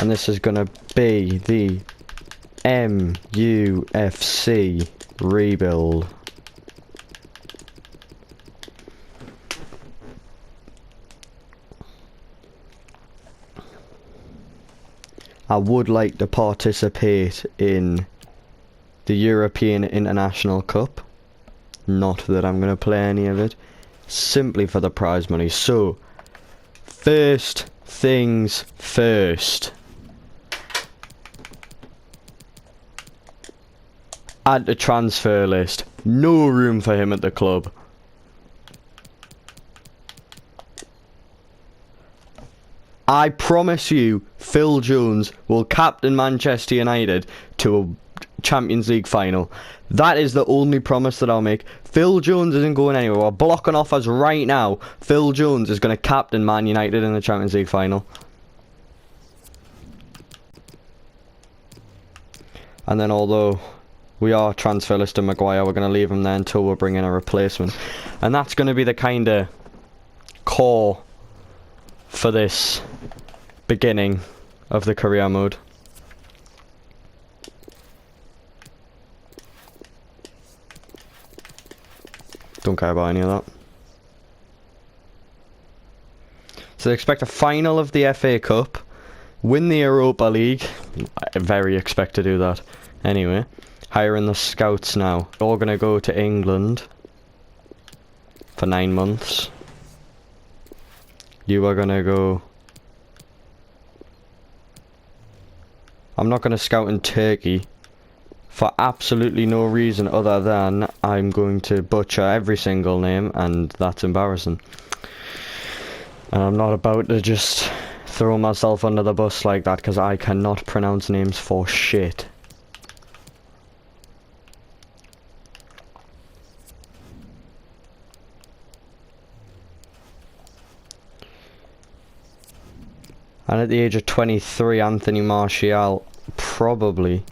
And this is going to be the MUFC rebuild. I would like to participate in the European International Cup. Not that I'm going to play any of it. Simply for the prize money. So, first things first. Add to transfer list. No room for him at the club. I promise you, Phil Jones will captain Manchester United to a Champions League final. That is the only promise that I'll make. Phil Jones isn't going anywhere. We're blocking offers right now. Phil Jones is going to captain Man United in the Champions League final. And then although we are transfer listing Maguire, we're going to leave him there until we bring in a replacement. And that's going to be the kind of core for this beginning of the career mode. Don't care about any of that. So they expect a final of the FA Cup, win the Europa League. I very expect to do that. Anyway, hiring the scouts now. We're all going to go to England for 9 months. You are going to go... I'm not going to scout in Turkey for absolutely no reason other than I'm going to butcher every single name, and that's embarrassing. And I'm not about to just throw myself under the bus like that because I cannot pronounce names for shit. And at the age of 23, Anthony Martial probably,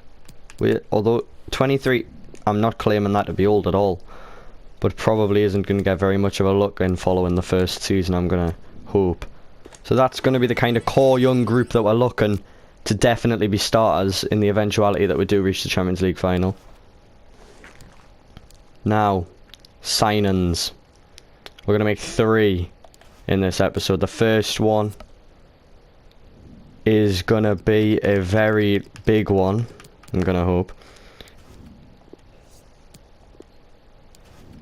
although 23, I'm not claiming that to be old at all, but probably isn't going to get very much of a look in following the first season, I'm going to hope. So that's going to be the kind of core young group that we're looking to definitely be starters in the eventuality that we do reach the Champions League final. Now, signings. We're going to make 3 in this episode. The first one is gonna be a very big one, I'm gonna hope.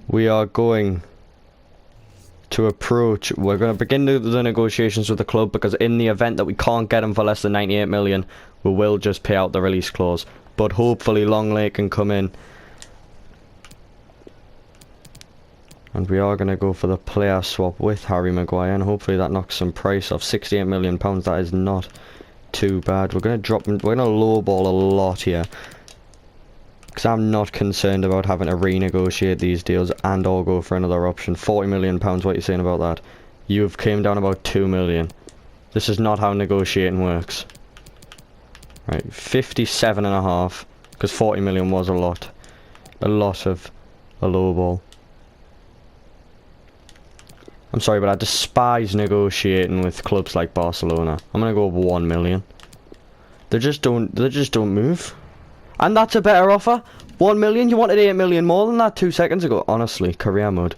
We are going to approach, we're going to begin the negotiations with the club, because in the event that we can't get him for less than 98 million, we will just pay out the release clause. But hopefully Longley can come in. And we are going to go for the player swap with Harry Maguire, and hopefully that knocks some price off. £68 million, that is not too bad. We're going to drop, we're going to lowball a lot here, because I'm not concerned about having to renegotiate these deals and or go for another option. £40 million, what are you saying about that? You've came down about 2 million. This is not how negotiating works. Right, 57.5, because 40 million was a lot of a lowball. I'm sorry, but I despise negotiating with clubs like Barcelona. I'm gonna go with 1 million. They just don't move. And that's a better offer. 1 million. You wanted 8 million more than that 2 seconds ago. Honestly, career mode.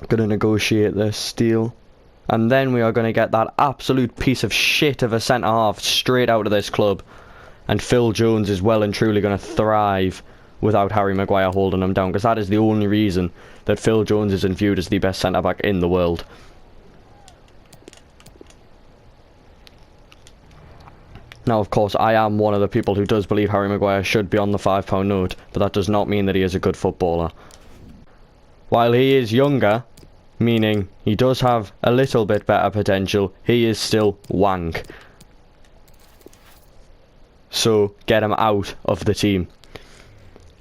Gonna negotiate this deal, and then we are gonna get that absolute piece of shit of a centre half straight out of this club. And Phil Jones is well and truly gonna thrive without Harry Maguire holding him down, because that is the only reason that Phil Jones isn't viewed as the best centre-back in the world. Now, of course, I am one of the people who does believe Harry Maguire should be on the £5 note, but that does not mean that he is a good footballer. While he is younger, meaning he does have a little bit better potential, he is still wank. So, get him out of the team.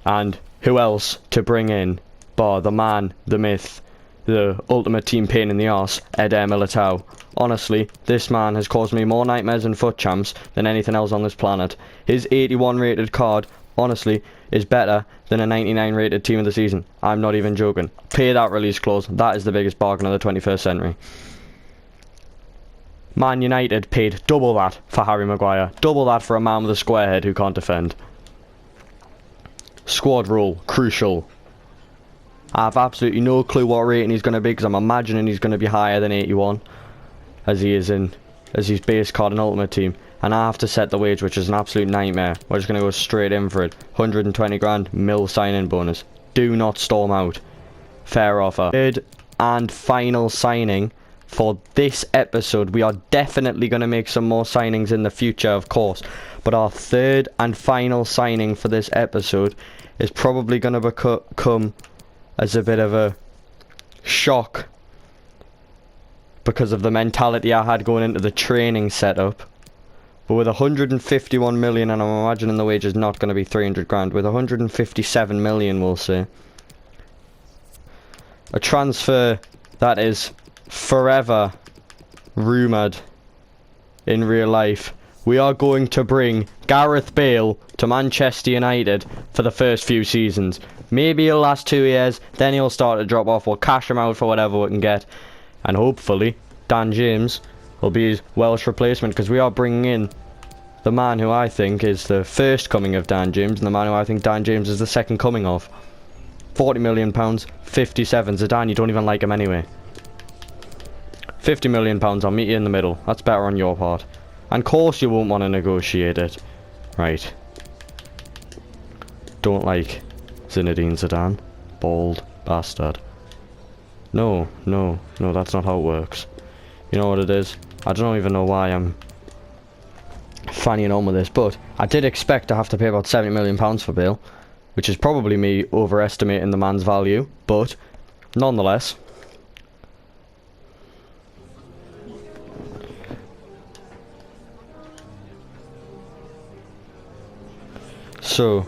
And who else to bring in bar the man, the myth, the ultimate team pain in the arse, Eder Militao? Honestly, this man has caused me more nightmares and foot champs than anything else on this planet. His 81 rated card, honestly, is better than a 99 rated team of the season. I'm not even joking. Pay that release clause. That is the biggest bargain of the 21st century. Man United paid double that for Harry Maguire. Double that for a man with a square head who can't defend. Squad rule, crucial. I have absolutely no clue what rating he's going to be, because I'm imagining he's going to be higher than 81 as he is in as his base card and ultimate team. And I have to set the wage, which is an absolute nightmare. We're just going to go straight in for it. 120 grand, mil sign-in bonus. Do not storm out. Fair offer. Third and final signing for this episode. We are definitely going to make some more signings in the future, of course. But our third and final signing for this episode is probably going to come as a bit of a shock because of the mentality I had going into the training setup. But with 151 million, and I'm imagining the wage is not going to be 300 grand, with 157 million, we'll say. A transfer that is forever rumoured in real life. We are going to bring Gareth Bale to Manchester United for the first few seasons. Maybe he'll last 2 years, then he'll start to drop off. We'll cash him out for whatever we can get. And hopefully, Dan James will be his Welsh replacement, because we are bringing in the man who I think is the first coming of Dan James, and the man who I think Dan James is the second coming of. £40 million, 57. Zidane, you don't even like him anyway. £50 million, I'll meet you in the middle. That's better on your part. And of course you won't want to negotiate it. Right. Don't like Zinedine Zidane. Bald bastard. No, that's not how it works. You know what it is? I don't even know why I'm fannying on with this, but I did expect to have to pay about £70 million for Bale, which is probably me overestimating the man's value, but nonetheless. So,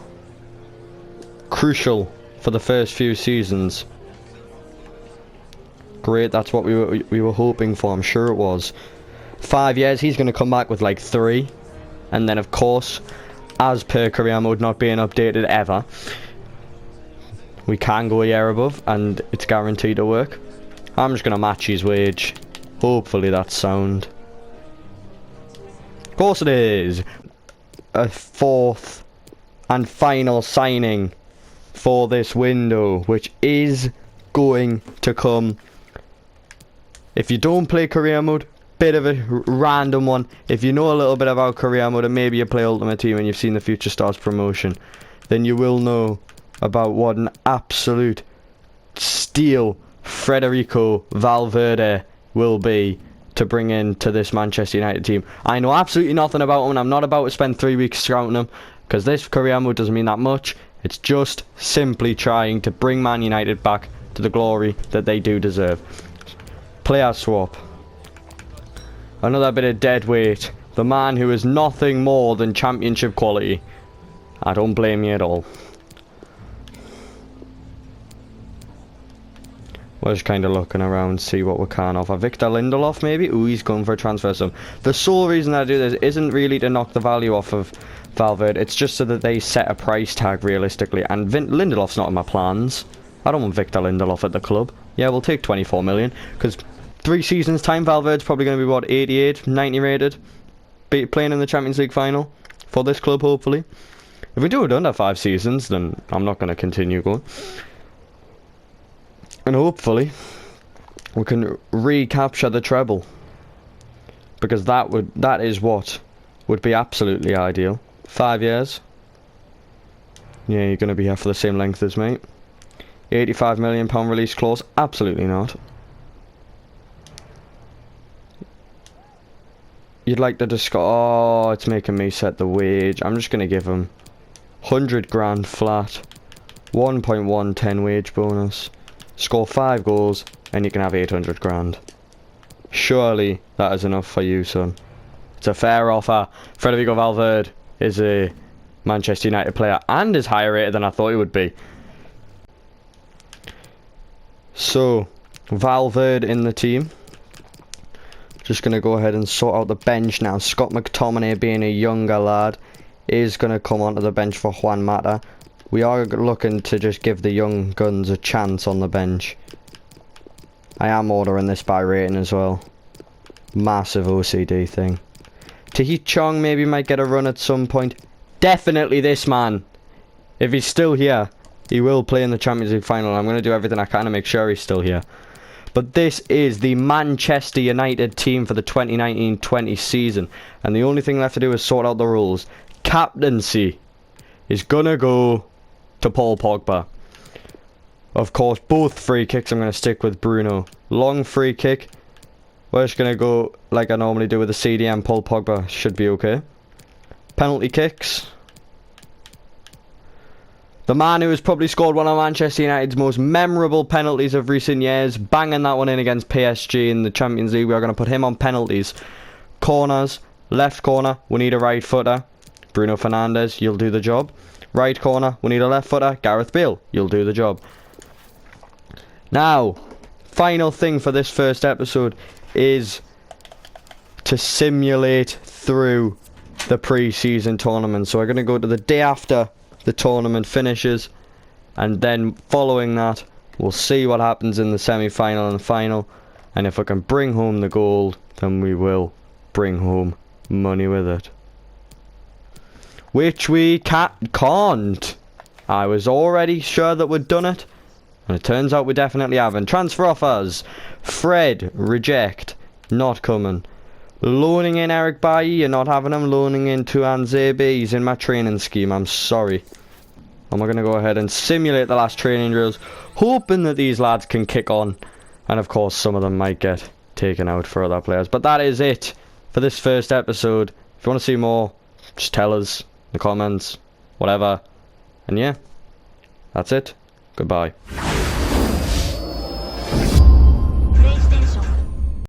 crucial for the first few seasons. Great, that's what we were hoping for, I'm sure it was. 5 years, he's going to come back with like 3. And then, of course, as per career mode not being updated ever, we can go a year above, and it's guaranteed to work. I'm just going to match his wage. Hopefully that's sound. Of course it is. A fourth and final signing for this window, which is going to come. If you don't play career mode, bit of a random one. If you know a little bit about career mode and maybe you play Ultimate Team and you've seen the Future Stars promotion, then you will know about what an absolute steal Federico Valverde will be to bring into this Manchester United team. I know absolutely nothing about him, and I'm not about to spend 3 weeks scouting him, because this career mode doesn't mean that much. It's just simply trying to bring Man United back to the glory that they do deserve. Player swap. Another bit of dead weight. The man who is nothing more than championship quality. I don't blame you at all. We're just kind of looking around, see what we can offer. Victor Lindelof, maybe? Ooh, he's going for a transfer sum. The sole reason I do this isn't really to knock the value off of Valverde. It's just so that they set a price tag realistically. And Lindelof's not in my plans. I don't want Victor Lindelof at the club. Yeah, we'll take 24 million. Because 3 seasons time, Valverde's probably going to be, what, 88, 90 rated? Playing in the Champions League final for this club, hopefully. If we do it under 5 seasons, then I'm not going to continue going. And hopefully we can recapture the treble, because that is what would be absolutely ideal. 5 years. Yeah, you're going to be here for the same length as me. £85 million release clause? Absolutely not. You'd like to discuss? Oh, it's making me set the wage. I'm just going to give him 100 grand flat, 1.110 wage bonus. Score 5 goals and you can have 800 grand. Surely that is enough for you, son. It's a fair offer. Federico Valverde is a Manchester United player and is higher rated than I thought he would be. So, Valverde in the team. Just going to go ahead and sort out the bench now. Scott McTominay, being a younger lad, is going to come onto the bench for Juan Mata. We are looking to just give the young guns a chance on the bench. I am ordering this by rating as well. Massive OCD thing. Tahit Chong maybe might get a run at some point. Definitely this man. If he's still here, he will play in the Champions League final. I'm going to do everything I can to make sure he's still here. But this is the Manchester United team for the 2019-20 season. And the only thing left to do is sort out the rules. Captaincy is going to go to Paul Pogba. Of course, both free kicks I'm going to stick with Bruno. Long free kick. We're just going to go like I normally do with the CDM. Paul Pogba should be okay. Penalty kicks. The man who has probably scored one of Manchester United's most memorable penalties of recent years, banging that one in against PSG in the Champions League. We are going to put him on penalties. Corners, left corner, we need a right footer. Bruno Fernandes, you'll do the job. Right corner, we need a left footer. Gareth Bale, you'll do the job. Now, final thing for this first episode is to simulate through the pre-season tournament. So we're going to go to the day after the tournament finishes, and then following that we'll see what happens in the semi-final and final, and if I can bring home the gold, then we will bring home money with it, which we can't. I was already sure that we'd done it, and it turns out we definitely haven't. Transfer offers: Fred, reject, not coming. Loaning in Eric Bailly, you're not having him. Loaning in Tuan Zebe, he's in my training scheme, I'm sorry. And we're going to go ahead and simulate the last training drills, hoping that these lads can kick on. And of course some of them might get taken out for other players. But that is it for this first episode. If you want to see more, just tell us in the comments, whatever. And yeah, that's it. Goodbye.